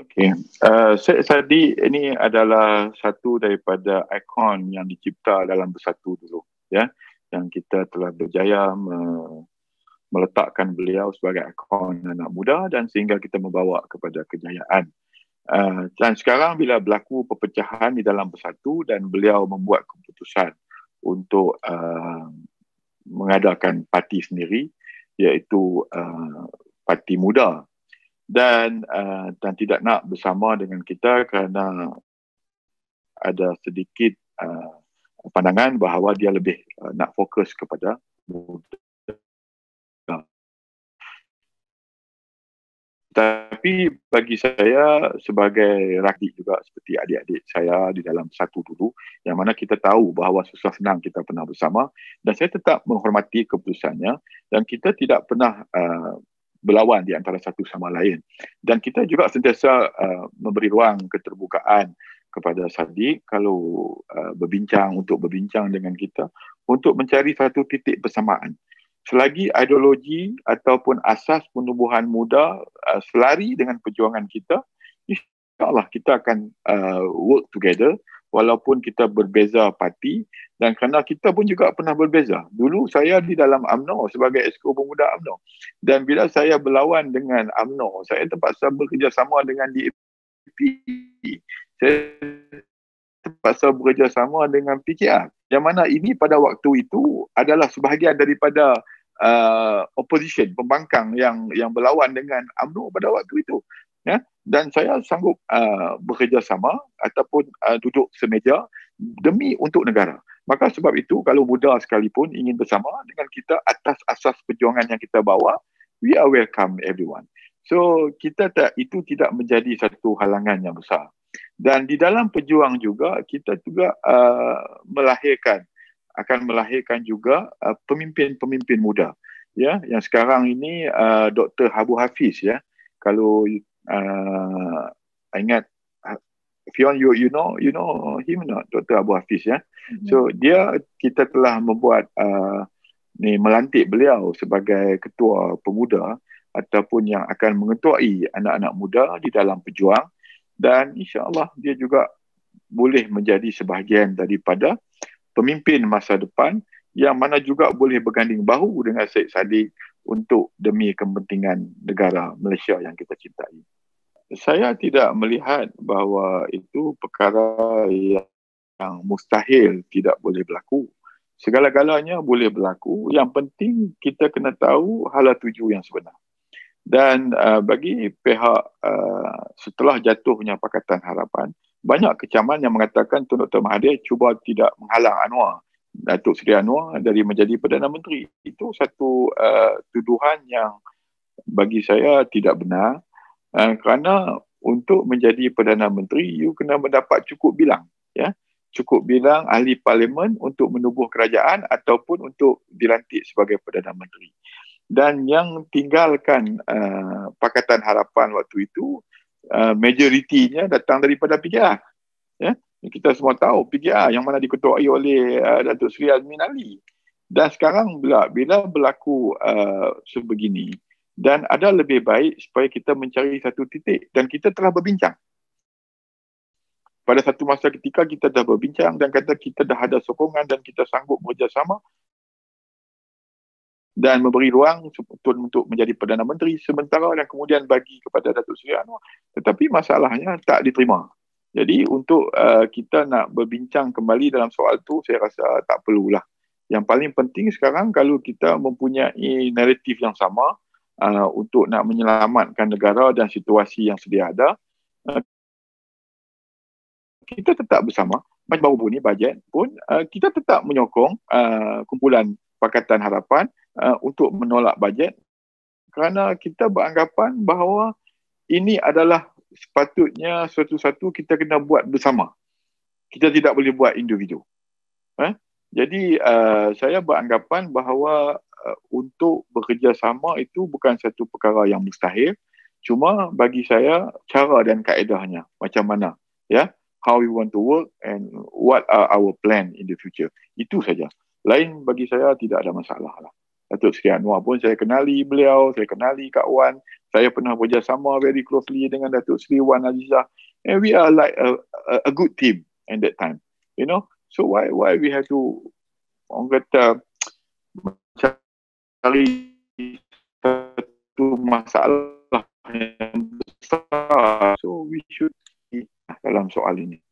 Okey. Syed Saddiq ini adalah satu daripada ikon yang dicipta dalam Bersatu dulu, ya, yang kita telah berjaya meletakkan beliau sebagai ikon anak muda dan sehingga kita membawa kepada kejayaan. Dan sekarang bila berlaku perpecahan di dalam Bersatu dan beliau membuat keputusan untuk mengadakan parti sendiri, iaitu Parti Muda, dan tidak nak bersama dengan kita kerana ada sedikit pandangan bahawa dia lebih nak fokus kepada muda. Tapi bagi saya sebagai rakyat juga seperti adik-adik saya di dalam Bersatu dulu, yang mana kita tahu bahawa susah senang kita pernah bersama, dan saya tetap menghormati keputusannya dan kita tidak pernah berlawan di antara satu sama lain. Dan kita juga sentiasa memberi ruang keterbukaan kepada Saddiq kalau berbincang dengan kita untuk mencari satu titik persamaan. Selagi ideologi ataupun asas penubuhan muda selari dengan perjuangan kita, insyaAllah kita akan work together walaupun kita berbeza parti, dan kerana kita pun juga pernah berbeza. Dulu saya di dalam UMNO sebagai Exco Pemuda UMNO, dan bila saya berlawan dengan UMNO, saya terpaksa bekerjasama dengan DAP. Saya terpaksa bekerjasama dengan PKR. Yang mana ini pada waktu itu adalah sebahagian daripada opposition, pembangkang yang berlawan dengan UMNO pada waktu itu. Ya, dan saya sanggup bekerjasama ataupun duduk semeja demi untuk negara. Maka sebab itu kalau muda sekalipun ingin bersama dengan kita atas asas perjuangan yang kita bawa, we are welcome everyone. So itu tidak menjadi satu halangan yang besar. Dan di dalam pejuang juga kita juga akan melahirkan juga pemimpin-pemimpin muda, ya, yang sekarang ini Dr. Abu Hafiz, ya. Kalau ingat, Fion, you know him not, Dr. Abu Hafiz, ya. So kita telah membuat melantik beliau sebagai ketua pemuda ataupun yang akan mengetuai anak-anak muda di dalam pejuang, dan insya-Allah dia juga boleh menjadi sebahagian daripada pemimpin masa depan yang mana juga boleh berganding bahu dengan Syed Saddiq untuk demi kepentingan negara Malaysia yang kita cintai. Saya tidak melihat bahawa itu perkara yang mustahil tidak boleh berlaku. Segala-galanya boleh berlaku. Yang penting kita kena tahu hala tuju yang sebenar. Dan bagi pihak setelah jatuhnya Pakatan Harapan, banyak kecaman yang mengatakan Tun Dr. Mahathir cuba tidak menghalang Anwar, Datuk Seri Anwar, dari menjadi Perdana Menteri. Itu satu tuduhan yang bagi saya tidak benar, kerana untuk menjadi Perdana Menteri you kena mendapat cukup bilang, ya, cukup bilang ahli parlimen untuk menubuh kerajaan ataupun untuk dilantik sebagai Perdana Menteri. Dan yang tinggalkan Pakatan Harapan waktu itu, majoritinya datang daripada PKR. Ya? Kita semua tahu PKR yang mana diketuai oleh Datuk Seri Azmin Ali. Dan sekarang bila berlaku sebegini, dan ada lebih baik supaya kita mencari satu titik, dan kita telah berbincang. Pada satu masa ketika kita dah berbincang dan kata kita dah ada sokongan dan kita sanggup bekerjasama dan memberi ruang untuk menjadi Perdana Menteri sementara dan kemudian bagi kepada Datuk Seri Anwar. Tetapi masalahnya tak diterima. Jadi untuk kita nak berbincang kembali dalam soal tu, saya rasa tak perlulah. Yang paling penting sekarang kalau kita mempunyai naratif yang sama untuk nak menyelamatkan negara dan situasi yang sedia ada, kita tetap bersama. Macam baru ni bajet pun, kita tetap menyokong kumpulan Pakatan Harapan untuk menolak bajet kerana kita beranggapan bahawa ini adalah sepatutnya satu-satu kita kena buat bersama. Kita tidak boleh buat individu. Jadi saya beranggapan bahawa untuk bekerjasama itu bukan satu perkara yang mustahil. Cuma bagi saya cara dan kaedahnya macam mana, ya, how we want to work and what are our plan in the future. Itu saja. Lain bagi saya tidak ada masalah lah. Datuk Seri Anwar pun saya kenali beliau, saya kenali Kak Wan, Saya pernah bekerjasama very closely dengan Datuk Seri Wan Azizah, and we are like a good team at that time. You know, so why we have to, orang kata, cari satu masalah yang besar. So we should dalam soal ini.